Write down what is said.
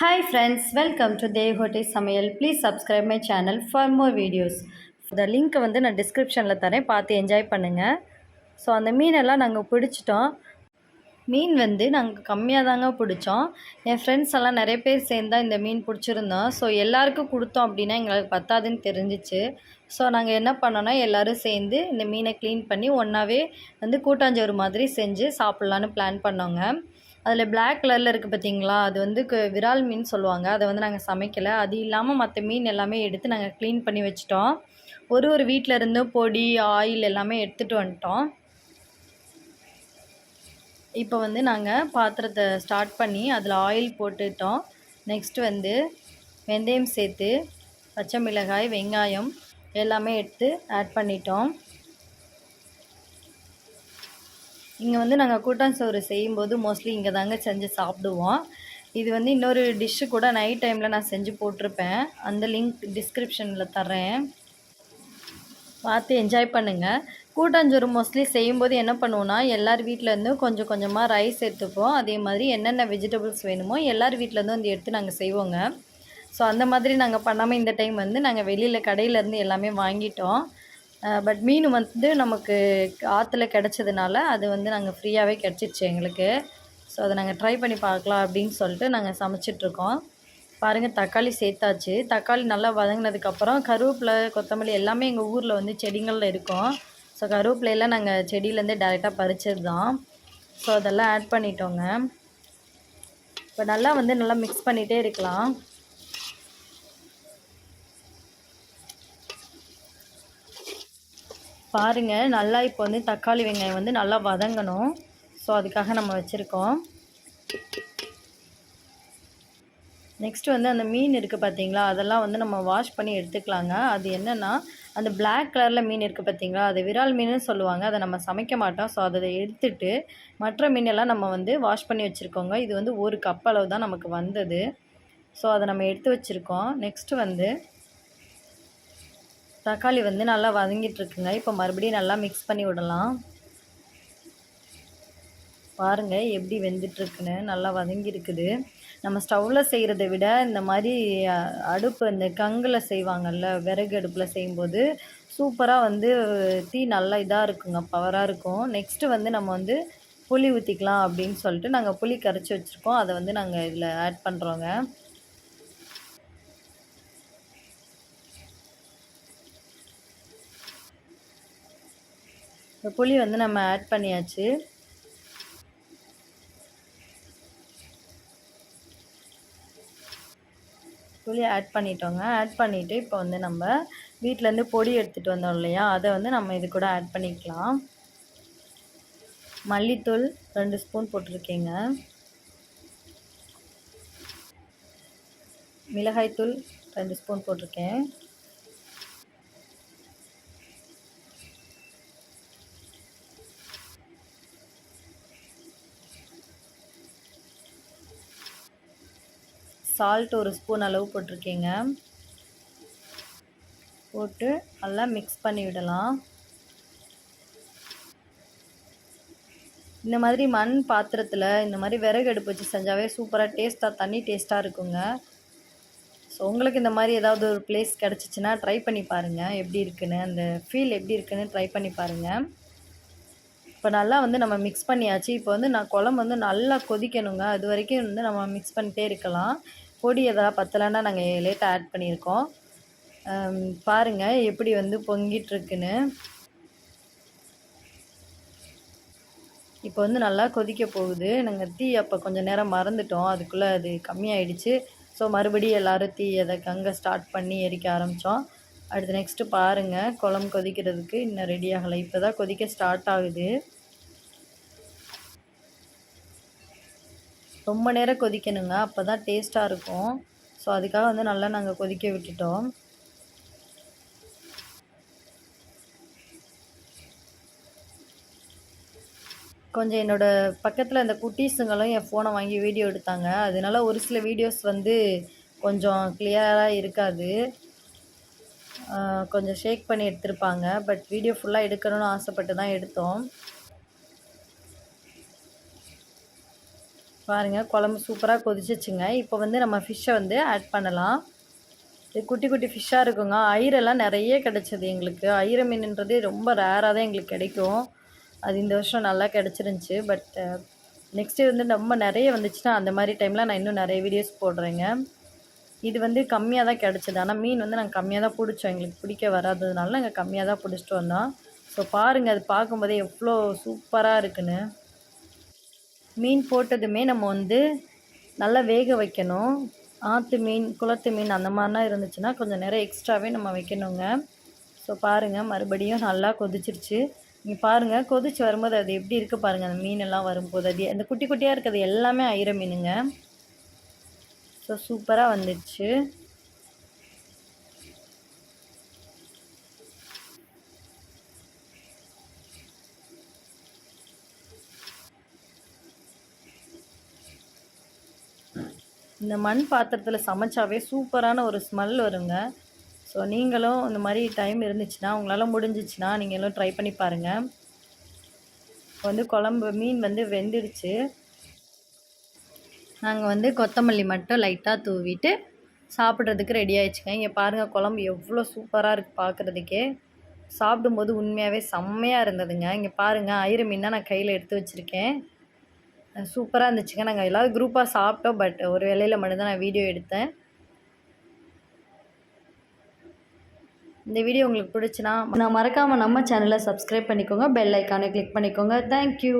Hi friends, welcome to Devhoti Samayal. Please subscribe my channel for more videos. The link வந்து நான் டிஸ்கிரிப்ஷனில் தரேன், பார்த்து என்ஜாய் பண்ணுங்கள். ஸோ அந்த மீனெல்லாம் நாங்கள் பிடிச்சிட்டோம். மீன் வந்து நாங்கள் கம்மியாக தாங்க பிடிச்சோம். என் ஃப்ரெண்ட்ஸ் எல்லாம் நிறைய பேர் சேர்ந்தா இந்த மீன் பிடிச்சிருந்தோம். ஸோ எல்லாருக்கும் கொடுத்தோம் அப்படின்னா எங்களுக்கு பத்தாதுன்னு தெரிஞ்சிச்சு. ஸோ நாங்கள் என்ன பண்ணோன்னா எல்லோரும் சேர்ந்து இந்த மீனை க்ளீன் பண்ணி ஒன்றாவே வந்து கூட்டாஞ்சோறு மாதிரி செஞ்சு சாப்பிட்லான்னு பிளான் பண்ணோங்க. அதில் பிளாக் கலரில் இருக்குது பார்த்தீங்களா, அது வந்து விரால் மீன் சொல்லுவாங்க. அதை வந்து நாங்கள் சமைக்கலை. அது இல்லாமல் மற்ற மீன் எல்லாமே எடுத்து நாங்கள் க்ளீன் பண்ணி வச்சிட்டோம். ஒரு வீட்டில் இருந்து பொடி ஆயில் எல்லாமே எடுத்துகிட்டு வந்துட்டோம். இப்போ வந்து நாங்கள் பாத்திரத்தை ஸ்டார்ட் பண்ணி அதில் ஆயில் போட்டுட்டோம். நெக்ஸ்ட் வந்து வெந்தயம் சேர்த்து பச்சை மிளகாய் வெங்காயம் எல்லாமே எடுத்து ஆட் பண்ணிட்டோம். இங்கே வந்து நாங்கள் கூட்டாஞ்சோறு செய்யும்போது மோஸ்ட்லி இங்கே தாங்க செஞ்சு சாப்பிடுவோம். இது வந்து இன்னொரு டிஷ்ஷு கூட நைட் டைமில் நான் செஞ்சு போட்டிருப்பேன். அந்த லிங்க் டிஸ்கிரிப்ஷனில் தர்றேன், பார்த்து என்ஜாய் பண்ணுங்கள். கூட்டாஞ்சோறு மோஸ்ட்லி செய்யும்போது என்ன பண்ணுவோன்னா எல்லார் வீட்டிலேருந்தும் கொஞ்சம் கொஞ்சமாக ரைஸ் எடுத்துப்போம். அதே மாதிரி என்னென்ன வெஜிடபிள்ஸ் வேணுமோ எல்லார் வீட்டிலேருந்தும் வந்து எடுத்து நாங்கள் செய்வோங்க. ஸோ அந்த மாதிரி நாங்கள் பண்ணாமல் இந்த டைம் வந்து நாங்கள் வெளியில் கடையிலேருந்து எல்லாமே வாங்கிட்டோம். பட் மீன் வந்து நமக்கு ஆற்றுல கிடச்சதுனால அது வந்து நாங்கள் ஃப்ரீயாகவே கிடச்சிருச்சு எங்களுக்கு. ஸோ அதை நாங்கள் ட்ரை பண்ணி பார்க்கலாம் அப்படின்னு சொல்லிட்டு நாங்கள் சமைச்சிட்ருக்கோம். பாருங்கள், தக்காளி சேர்த்தாச்சு. தக்காளி நல்லா வதங்கினதுக்கப்புறம் கருவேப்பிலை கொத்தமல்லி எல்லாமே எங்கள் ஊரில் வந்து செடிகளில் இருக்கும். ஸோ கருவேப்பிலையெல்லாம் நாங்கள் செடியிலேருந்தே டைரெக்டாக பறிச்சது தான். ஸோ அதெல்லாம் ஆட் பண்ணிட்டோங்க. இப்போ நல்லா மிக்ஸ் பண்ணிகிட்டே இருக்கலாம். பாருங்கள், நல்லா இப்போ வந்து தக்காளி வெங்காயம் வந்து நல்லா வதங்கணும். ஸோ அதுக்காக நம்ம வச்சுருக்கோம். நெக்ஸ்ட்டு வந்து அந்த மீன் இருக்குது பார்த்தீங்களா, அதெல்லாம் வந்து நம்ம வாஷ் பண்ணி எடுத்துக்கலாங்க. அது என்னென்னா அந்த பிளாக் கலரில் மீன் இருக்குது பார்த்தீங்களா, அது விரால் மீன்னு சொல்லுவாங்க. அதை நம்ம சமைக்க மாட்டோம். ஸோ அதை எடுத்துட்டு மற்ற மீனெல்லாம் நம்ம வந்து வாஷ் பண்ணி வச்சுருக்கோங்க. இது வந்து ஒரு கப் அளவு தான் நமக்கு வந்தது. ஸோ அதை நம்ம எடுத்து வச்சுருக்கோம். நெக்ஸ்ட்டு வந்து தக்காளி வந்து நல்லா வதங்கிட்டுருக்குங்க. இப்போ மறுபடியும் நல்லா மிக்ஸ் பண்ணி விடலாம். பாருங்கள் எப்படி வெந்துட்டுருக்குன்னு, நல்லா வதங்கியிருக்குது. நம்ம ஸ்டவ்வில் செய்கிறத விட இந்த மாதிரி அடுப்பு இந்த கங்கில் செய்வாங்கள்ல, விறகு அடுப்பில் செய்யும்போது சூப்பராக வந்து தீ நல்லா இதாக இருக்குங்க, பவராக இருக்கும். நெக்ஸ்ட்டு வந்து நம்ம வந்து புளி ஊற்றிக்கலாம் அப்படின்னு சொல்லிட்டு நாங்கள் புளி கரைச்சி வச்சுருக்கோம். அதை வந்து நாங்கள் இதில் ஆட் பண்ணுறோங்க. இந்த புளி வந்து நம்ம ஆட் பண்ணியாச்சு. புளி ஆட் பண்ணிட்டோங்க. ஆட் பண்ணிவிட்டு இப்போ வந்து நம்ம வீட்டிலேருந்து பொடி எடுத்துகிட்டு வந்தோம் இல்லையா, அதை வந்து நம்ம இது கூட ஆட் பண்ணிக்கலாம். மல்லித்தூள் 2 ஸ்பூன் போட்டிருக்கேங்க. மிளகாய்த்தூள் 2 ஸ்பூன் போட்டிருக்கேன். சால்ட் 1 ஸ்பூன் அளவு போட்டிருக்கேங்க. போட்டு நல்லா மிக்ஸ் பண்ணி விடலாம். இந்த மாதிரி மண் பாத்திரத்தில் இந்த மாதிரி விறகு அடுப்பு வச்சு செஞ்சாவே சூப்பராக டேஸ்ட்டாக தண்ணி டேஸ்ட்டாக இருக்குங்க. ஸோ உங்களுக்கு இந்த மாதிரி ஏதாவது ஒரு பிளேஸ் கிடச்சிச்சின்னா ட்ரை பண்ணி பாருங்கள், எப்படி இருக்குன்னு, அந்த ஃபீல் எப்படி இருக்குன்னு ட்ரை பண்ணி பாருங்கள். இப்போ நல்லா வந்து நம்ம மிக்ஸ் பண்ணியாச்சு. இப்போ வந்து குழம்பு வந்து நல்லா கொதிக்கணுங்க. அது வரைக்கும் வந்து நம்ம மிக்ஸ் பண்ணிட்டே இருக்கலாம். பொடி எதாவது பத்தலைன்னா நாங்கள் லேட்டாக ஆட் பண்ணியிருக்கோம். பாருங்கள் எப்படி வந்து பொங்கிட்டுருக்குன்னு. இப்போ வந்து நல்லா கொதிக்க போகுது. நாங்கள் தீ அப்போ கொஞ்சம் நேரம் மறந்துட்டோம், அதுக்குள்ளே அது கம்மியாயிடுச்சு. ஸோ மறுபடியும் எல்லோரும் தீ அதை கங்க ஸ்டார்ட் பண்ணி எரிக்க ஆரம்பித்தோம். அடுத்து நெக்ஸ்ட்டு பாருங்கள், குழம்பு கொதிக்கிறதுக்கு இன்னும் ரெடி ஆகலை. இப்போ தான் கொதிக்க ஸ்டார்ட் ஆகுது. ரொம்ப நேரம் கொதிக்கணுங்க, அப்போ தான் டேஸ்ட்டாக இருக்கும். ஸோ அதுக்காக வந்து நல்லா நாங்கள் கொதிக்க விட்டுட்டோம். கொஞ்சம் என்னோடய பக்கத்தில் இந்த குட்டீஸுங்களும் என் ஃபோனை வாங்கி வீடியோ எடுத்தாங்க. அதனால ஒரு சில வீடியோஸ் வந்து கொஞ்சம் கிளியராக இருக்காது. கொஞ்சம் ஷேக் பண்ணி எடுத்திருப்பாங்க. பட் வீடியோ ஃபுல்லாக எடுக்கணும்னு ஆசைப்பட்டு தான் எடுத்தோம். பாருங்கள் குழம்பு சூப்பராக கொதிச்சிச்சுங்க. இப்போ வந்து நம்ம ஃபிஷ்ஷை வந்து ஆட் பண்ணலாம். இது குட்டி குட்டி ஃபிஷ்ஷாக இருக்குங்க. ஐரெல்லாம் நிறைய கிடச்சிது எங்களுக்கு. ஐர மீனுன்றதே ரொம்ப ரேராக தான் எங்களுக்கு கிடைக்கும். அது இந்த வருஷம் நல்லா கிடச்சிருந்துச்சி. பட் நெக்ஸ்ட்டு வந்து ரொம்ப நிறைய வந்துச்சுன்னா அந்த மாதிரி டைமில் நான் இன்னும் நிறைய வீடியோஸ் போடுறேங்க. இது வந்து கம்மியாக தான் கிடச்சிது. ஆனால் மீன் வந்து நாங்கள் கம்மியாக தான் பிடிச்சோம். எங்களுக்கு பிடிக்க வராததுனால நாங்கள் கம்மியாக தான் பிடிச்சிட்டு வந்தோம். ஸோ பாருங்கள், அது பார்க்கும்போதே எவ்வளோ சூப்பராக இருக்குன்னு. மீன் போட்டதுமே நம்ம வந்து நல்லா வேக வைக்கணும். ஆற்று மீன், குளத்து மீன் அந்த மாதிரிலாம் இருந்துச்சுன்னா கொஞ்சம் நேரம் எக்ஸ்ட்ராவே நம்ம வைக்கணுங்க. ஸோ பாருங்கள், மறுபடியும் நல்லா கொதிச்சிருச்சு. நீங்கள் பாருங்கள், கொதிச்சு வரும்போது அது எப்படி இருக்குது பாருங்கள். அந்த மீனெல்லாம் வரும்போது அது அந்த குட்டி குட்டியாக இருக்கிறது எல்லாமே ஐர மீனுங்க. ஸோ சூப்பராக வந்துடுச்சு. இந்த மண் பாத்திரத்தில் சமைச்சாவே சூப்பரான ஒரு ஸ்மெல் வருங்க. ஸோ நீங்களும் இந்த மாதிரி டைம் இருந்துச்சுன்னா, உங்களால் முடிஞ்சிச்சுன்னா நீங்களும் ட்ரை பண்ணி பாருங்கள். இப்போ வந்து குழம்பு மீன் வந்து வெந்துடுச்சு. நாங்கள் வந்து கொத்தமல்லி மட்டும் லைட்டாக தூவிட்டு சாப்பிட்றதுக்கு ரெடி ஆகிடுச்சுங்க. இங்கே பாருங்கள், குழம்பு எவ்வளோ சூப்பராக இருக்குது பார்க்குறதுக்கே. சாப்பிடும்போது உண்மையாகவே செம்மையாக இருந்ததுங்க. இங்கே பாருங்கள், ஐர மீன் தான் நான் கையில் எடுத்து வச்சுருக்கேன். சூப்பராக இருந்துச்சுங்க. நாங்கள் எல்லோரும் குரூப்பாக சாப்பிட்டோம். பட் ஒரு வேளையில் மட்டும்தான் நான் வீடியோ எடுத்தேன். இந்த வீடியோ உங்களுக்கு பிடிச்சுன்னா நான் மறக்காமல் நம்ம சேனலை சப்ஸ்கிரைப் பண்ணிக்கோங்க. பெல் ஐக்கானை கிளிக் பண்ணிக்கோங்க. தேங்க்யூ.